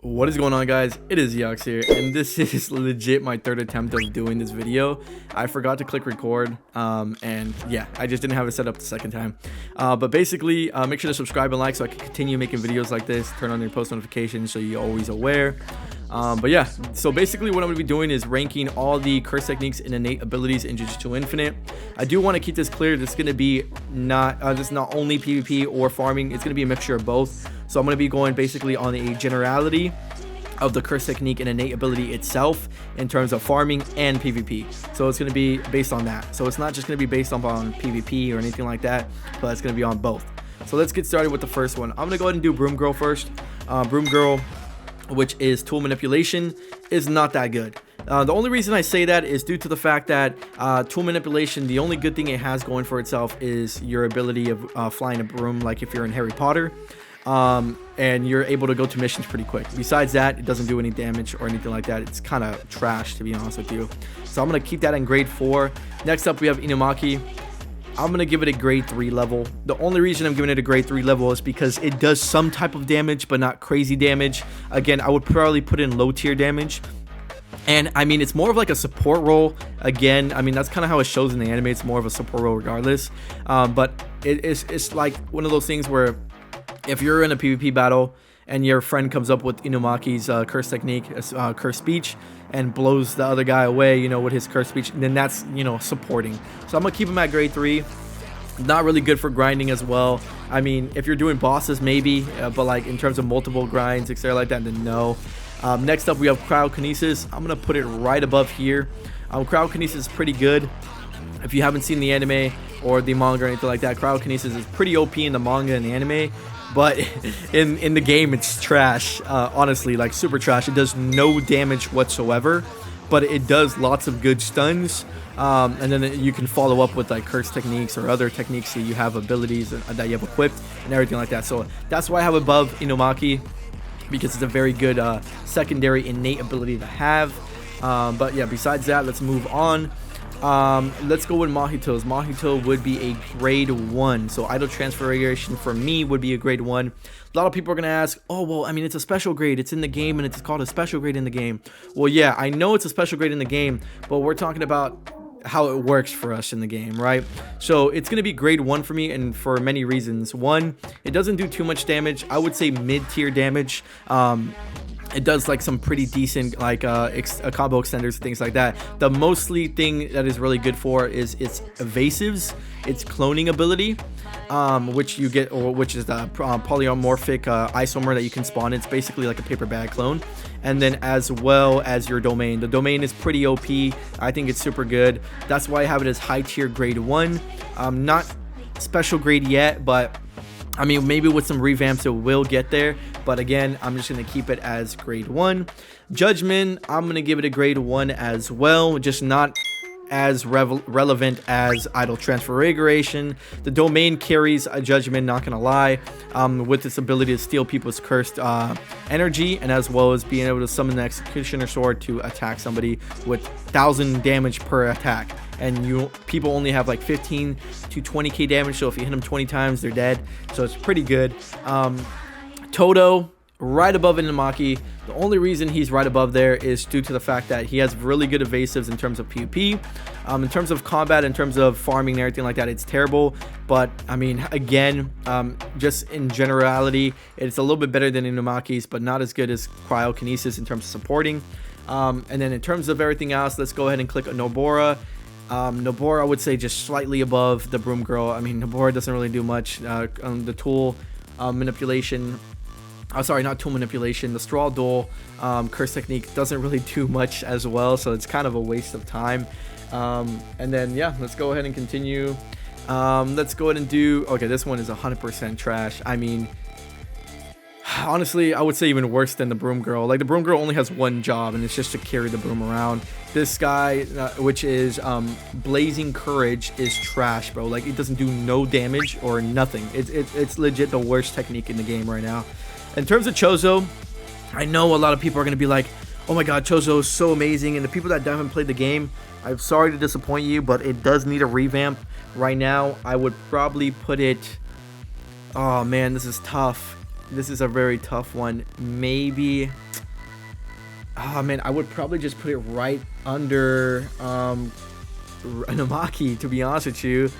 What is going on, guys? It is Xzeoxe here, and this is legit my third attempt of doing this video. I forgot to click record, and yeah, I just didn't have it set up the second time. But basically, make sure to subscribe and like so I can continue making videos like this. Turn on your post notifications so you're always aware. But yeah, so basically what I'm going to be doing is ranking all the curse techniques and innate abilities in Jujutsu Infinite. I do want to keep this clear. This is going to be not only PvP or farming. It's going to be a mixture of both. So I'm going to be going basically on a generality of the curse technique and innate ability itself in terms of farming and PvP. So it's going to be based on that. So it's not just going to be based on PvP or anything like that, but it's going to be on both. So let's get started with the first one. I'm going to go ahead and do Broom Girl first. Broom Girl, which is tool manipulation, is not that good. The only reason I say that is due to the fact that tool manipulation, the only good thing it has going for itself is your ability of flying a broom, like if you're in Harry Potter. And you're able to go to missions pretty quick. Besides that, it doesn't do any damage or anything like that. It's kind of trash, to be honest with you. So I'm going to keep that in grade 4. Next up, we have Inumaki. I'm going to give it a grade 3 level. The only reason I'm giving it a grade 3 level is because it does some type of damage, but not crazy damage. Again, I would probably put in low tier damage. And I mean, it's more of like a support role. Again, I mean, that's kind of how it shows in the anime. It's more of a support role regardless. But it's like one of those things where if you're in a PvP battle and your friend comes up with Inumaki's curse technique, curse speech, and blows the other guy away, you know, with his curse speech, then that's, you know, supporting. So I'm gonna keep him at grade 3. Not really good for grinding as well. I mean, if you're doing bosses, maybe, but like in terms of multiple grinds, etc. like that, then no. Next up, we have cryokinesis. I'm gonna put it right above here. Cryokinesis is pretty good. If you haven't seen the anime or the manga or anything like that, cryokinesis is pretty OP in the manga and the anime. But in the game, it's trash. Honestly, like super trash. It does no damage whatsoever, but it does lots of good stuns. And then you can follow up with like curse techniques or other techniques that you have abilities that you have equipped and everything like that. So that's why I have above Inumaki, because it's a very good secondary innate ability to have. But yeah, besides that, let's move on. Let's go with Mahito's. Mahito would be a grade 1. So idle transformation for me would be a grade 1. A lot of people are going to ask, oh, well, I mean, it's a special grade. It's in the game and it's called a special grade in the game. Well, yeah, I know it's a special grade in the game, but we're talking about how it works for us in the game, right? So it's going to be grade 1 for me, and for many reasons. One, it doesn't do too much damage. I would say mid-tier damage. It does like some pretty decent like combo extenders, things like that. The mostly thing that is really good for is its evasives, its cloning ability, which you get, or which is the polymorphic isomer that you can spawn. It's basically like a paper bag clone. And then as well as your domain. The domain is pretty OP. I think it's super good. That's why I have it as high tier grade 1. Not special grade yet, but I mean, maybe with some revamps it will get there, but again, I'm just going to keep it as grade 1. Judgment, I'm going to give it a grade 1 as well, just not as relevant as idle transfiguration. The domain carries a judgment, not gonna lie, with its ability to steal people's cursed energy, and as well as being able to summon the executioner sword to attack somebody with 1,000 damage per attack. And people only have like 15 to 20k damage, so if you hit them 20 times, they're dead. So it's pretty good. Toto, right above Inumaki. The only reason he's right above there is due to the fact that he has really good evasives in terms of PvP. In terms of combat, in terms of farming and everything like that, it's terrible. But I mean, again, just in generality, it's a little bit better than Inumaki's, but not as good as cryokinesis in terms of supporting. And then in terms of everything else, let's go ahead and click on Nobora. Nobora, I would say just slightly above the Broom Girl. I mean, Nobora doesn't really do much. On the tool manipulation, sorry, not tool manipulation, the straw duel curse technique doesn't really do much as well, so it's kind of a waste of time. And then yeah, let's go ahead and continue. Let's go ahead and do, okay, this one is 100% trash. I mean, honestly, I would say even worse than the Broom Girl. Like, the Broom Girl only has one job, and it's just to carry the broom around. This guy, which is Blazing Courage, is trash, bro. Like, it doesn't do no damage or nothing. It's legit the worst technique in the game right now. In terms of Chozo, I know a lot of people are going to be like, oh my god, Chozo is so amazing. And the people that haven't played the game, I'm sorry to disappoint you, but it does need a revamp. Right now, I would probably put it, oh man, this is tough. This is a very tough one. Maybe Oh man, I would probably just put it right under Inumaki, to be honest with you.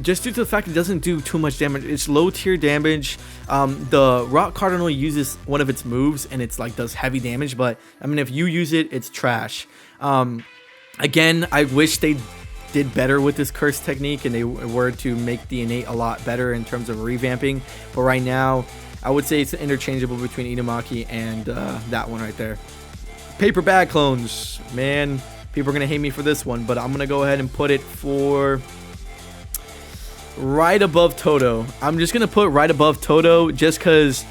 Just due to the fact it doesn't do too much damage. It's low tier damage. The Rock Cardinal uses one of its moves and it's like does heavy damage, but I mean if you use it, it's trash. Again, I wish they did better with this curse technique and they were to make the innate a lot better in terms of revamping, but right now I would say it's interchangeable between Inumaki and that one right there. Paper bag clones, man, people are gonna hate me for this one, but I'm gonna go ahead and put it for right above Toto. I'm just gonna put right above Toto just because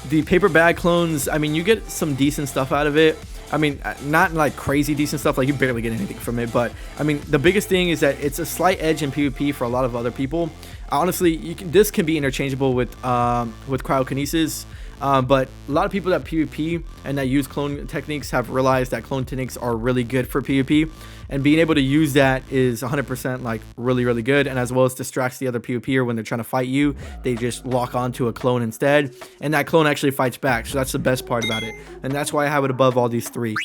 the paper bag clones, I mean, you get some decent stuff out of it. I mean, not like crazy decent stuff, like you barely get anything from it, but I mean, the biggest thing is that it's a slight edge in PvP for a lot of other people. Honestly, this can be interchangeable with cryokinesis. But a lot of people that PvP and that use clone techniques have realized that clone techniques are really good for PvP, and being able to use that is 100% like really good, and as well as distracts the other PvPer when they're trying to fight you. They just lock onto a clone instead, and that clone actually fights back, so that's the best part about it, and that's why I have it above all these three.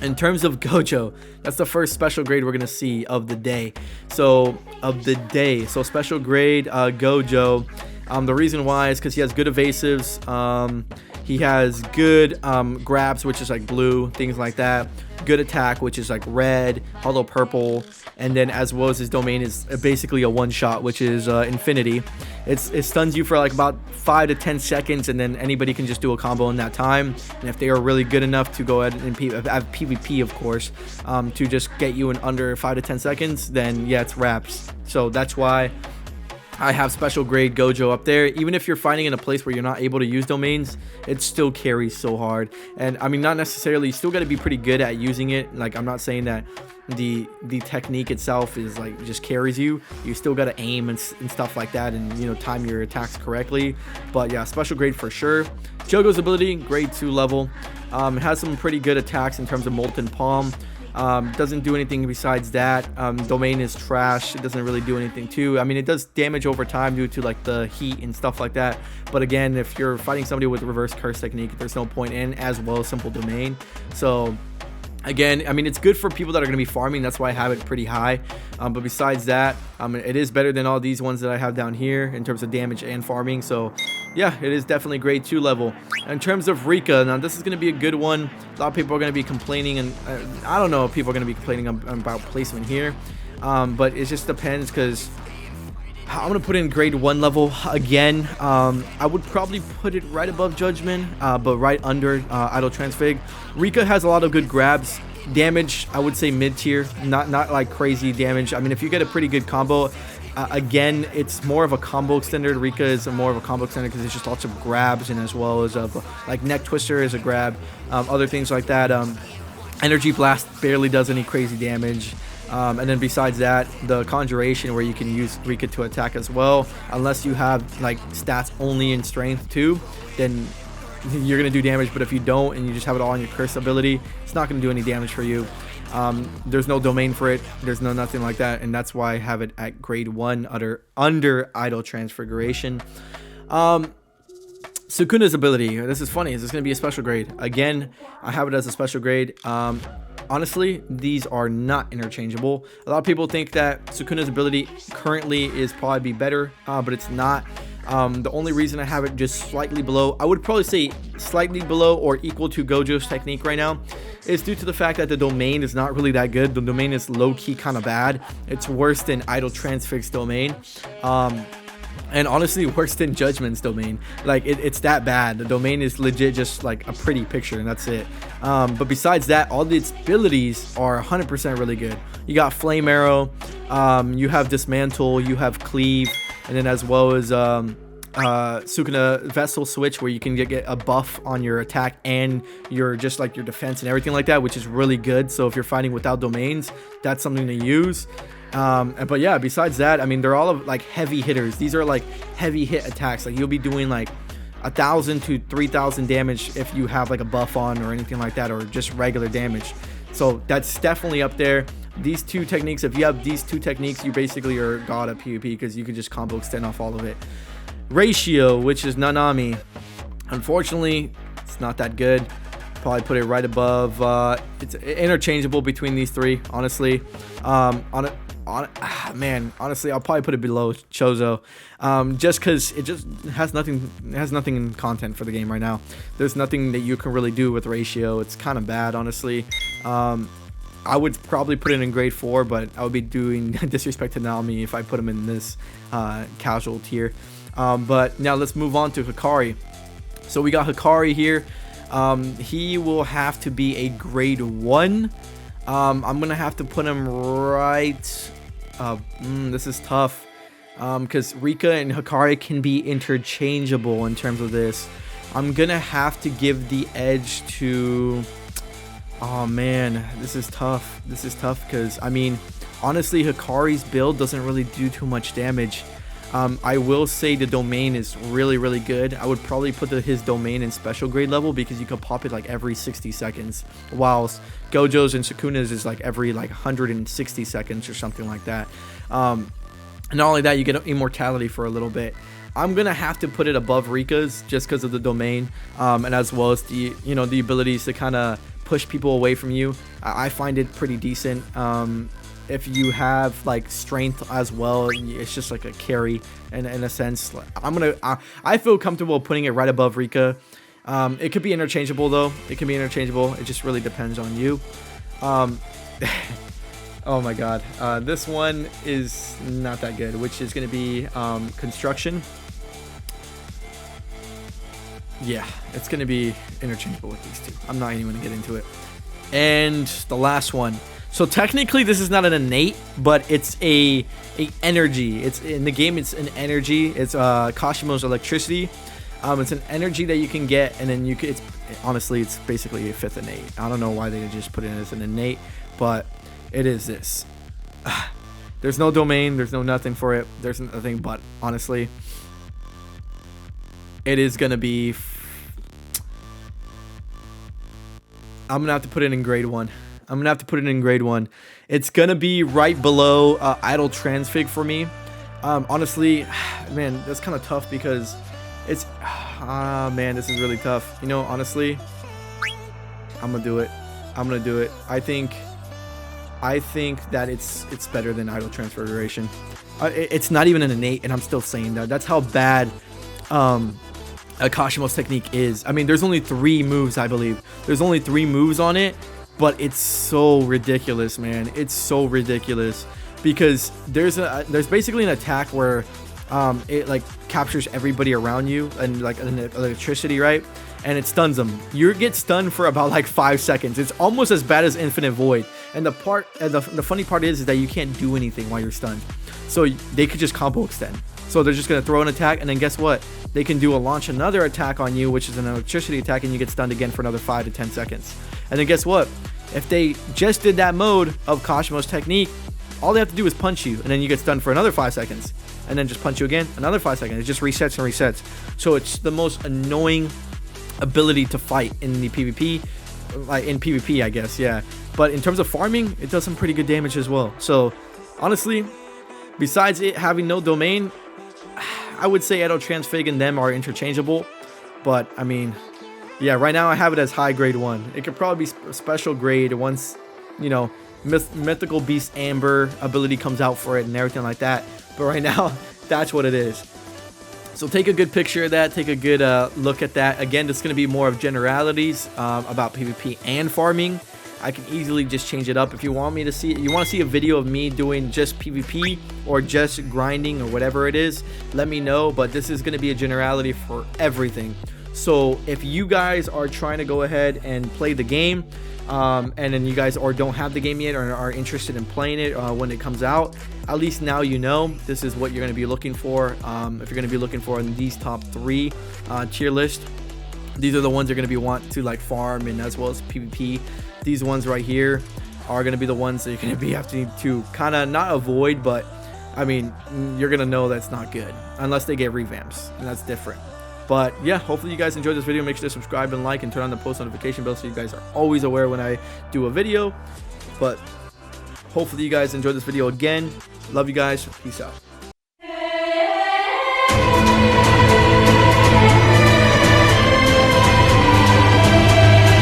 In terms of Gojo, that's the first special grade we're gonna see of the day. So special grade Gojo. The reason why is because he has good evasives. He has good grabs, which is like blue, things like that. Good attack, which is like red, hollow purple, and then as well as his domain is basically a one-shot, which is infinity. It stuns you for like about 5 to 10 seconds, and then anybody can just do a combo in that time. And if they are really good enough to go ahead and have PvP, of course, to just get you in under 5 to 10 seconds, then yeah, it's wraps. So that's why I have special grade Gojo up there. Even if you're fighting in a place where you're not able to use domains, it still carries so hard. And I mean, not necessarily, you still got to be pretty good at using it. Like, I'm not saying that the technique itself is like just carries you. You still got to aim and stuff like that, and you know, time your attacks correctly. But yeah, special grade for sure. Jogo's ability, grade 2 level. It has some pretty good attacks in terms of Molten Palm. Doesn't do anything besides that. Domain is trash. It doesn't really do anything too. I mean, it does damage over time due to like the heat and stuff like that, but again, if you're fighting somebody with reverse curse technique, there's no point in, as well as simple domain. So again, I mean, it's good for people that are going to be farming. That's why I have it pretty high. But besides that, it is better than all these ones that I have down here in terms of damage and farming. So yeah, it is definitely grade 2 level. In terms of Rika, now this is going to be a good one. A lot of people are going to be complaining, and I don't know if people are going to be complaining about placement here. But it just depends, because I'm going to put in grade 1 level again. I would probably put it right above Judgment, but right under Idle Transfig. Rika has a lot of good grabs. Damage, I would say mid tier, not like crazy damage. I mean, if you get a pretty good combo, again, it's more of a combo extender. Rika is more of a combo extender because it's just lots of grabs, and as well as like Neck Twister is a grab, other things like that. Energy Blast barely does any crazy damage. And then besides that, the Conjuration, where you can use Rika to attack as well, unless you have like stats only in strength too, then you're gonna do damage. But if you don't and you just have it all on your curse ability, it's not gonna do any damage for you. There's no domain for it, there's no nothing like that, and that's why I have it at grade 1 under Idle Transfiguration. Sukuna's ability, this is funny, is this going to be a special grade? Again, I have it as a special grade. Honestly, these are not interchangeable. A lot of people think that Sukuna's ability currently is probably be better, but it's not. The only reason I have it just slightly below, I would probably say slightly below or equal to Gojo's technique right now, is due to the fact that the domain is not really that good. The domain is low-key kind of bad. It's worse than Idle Transfig's domain. And honestly, worse than Judgment's domain. Like, it's that bad. The domain is legit just like a pretty picture, and that's it. But besides that, all its abilities are 100% really good. You got Flame Arrow, you have Dismantle, you have Cleave, and then as well as Sukuna Vessel Switch, where you can get a buff on your attack and your just like your defense and everything like that, which is really good. So if you're fighting without domains, that's something to use. But yeah, besides that, I mean, they're all like heavy hitters. These are like heavy hit attacks. Like, you'll be doing like 1,000 to 3,000 damage if you have like a buff on or anything like that, or just regular damage. So that's definitely up there. These two techniques, if you have these two techniques, you basically are god at PvP, because you can just combo extend off all of it. Ratio, which is Nanami, unfortunately, it's not that good. probably put it right above. It's interchangeable between these three, honestly. Man, honestly, I'll probably put it below Chozo, just because it just has nothing. It has nothing in content for the game right now. There's nothing that you can really do with ratio. It's kind of bad, honestly. I would probably put it in grade 4, but I would be doing disrespect to Naomi if I put him in this casual tier. But now let's move on to Hakari. So we got Hakari here. He will have to be a grade 1. I'm gonna have to put him right. This is tough, because Rika and Hakari can be interchangeable in terms of this. I'm gonna have to give the edge to. Oh man, this is tough. This is tough because, I mean, honestly, Hakari's build doesn't really do too much damage. I will say the domain is really, really good. I would probably put his domain in special grade level because you can pop it like every 60 seconds, whilst Gojo's and Sukuna's is like every 160 seconds or something like that. And not only that, you get immortality for a little bit. I'm gonna have to put it above Rika's just because of the domain, and as well as the the abilities to kind of push people away from you. I find it pretty decent. If you have like strength as well, it's just like a carry in a sense. I feel comfortable putting it right above Rika. It could be interchangeable though. It can be interchangeable. It just really depends on you. Oh my god, this one is not that good, which is going to be construction. Yeah, it's going to be interchangeable with these two. I'm not even going to get into it. And the last one. So technically this is not an innate, but it's a energy. It's in the game. It's an energy. It's Kashimo's electricity. It's an energy that you can get, and then you can. Honestly, it's basically a 5th innate. I don't know why they just put it in as an innate, but it is this. There's no domain. There's no nothing for it. There's nothing. But honestly, it is gonna be. I'm gonna have to put it in grade 1. I'm gonna have to put it in grade 1. It's gonna be right below idle transfig for me. Honestly, man, that's kind of tough because it's man, this is really tough. Honestly, I'm gonna do it. I'm gonna do it. I think that it's better than idle transfiguration. It's not even an innate, and I'm still saying that. That's how bad Kashimo's technique is. I mean, there's only 3 moves, I believe. There's only 3 moves on it. But it's so ridiculous, man. It's so ridiculous because there's basically an attack where it like captures everybody around you and like an electricity, right? And it stuns them. You get stunned for about like 5 seconds. It's almost as bad as Infinite Void. And the funny part is that you can't do anything while you're stunned. So they could just combo extend. So they're just gonna throw an attack, and then guess what? They can launch another attack on you, which is an electricity attack, and you get stunned again for another 5 to 10 seconds. And then guess what? If they just did that mode of Kashimo's technique, all they have to do is punch you, and then you get stunned for another 5 seconds, and then just punch you again, another 5 seconds. It just resets and resets. So it's the most annoying ability to fight in the PvP, in PvP, I guess, yeah. But in terms of farming, it does some pretty good damage as well. So honestly, besides it having no domain, I would say Edo Transfig and them are interchangeable. But I mean, yeah, right now I have it as high grade 1. It could probably be special grade once, Mythical Beast Amber ability comes out for it and everything like that. But right now, that's what it is. So take a good picture of that. Take a good look at that. Again, this is going to be more of generalities about PvP and farming. I can easily just change it up. If you want me to see it, you want to see a video of me doing just PvP or just grinding or whatever it is, let me know. But this is going to be a generality for everything. So if you guys are trying to go ahead and play the game, and then you guys don't have the game yet or are interested in playing it when it comes out, at least now you know this is what you're going to be looking for. If you're going to be looking for in these top 3 tier list, these are the ones you're going to be want to like farm and as well as PvP. These ones right here are going to be the ones that you're going to be having to kind of not avoid, but I mean, you're going to know that's not good unless they get revamps, and that's different. But yeah, hopefully you guys enjoyed this video. Make sure to subscribe and like and turn on the post notification bell so you guys are always aware when I do a video. But hopefully you guys enjoyed this video again. Love you guys. Peace out.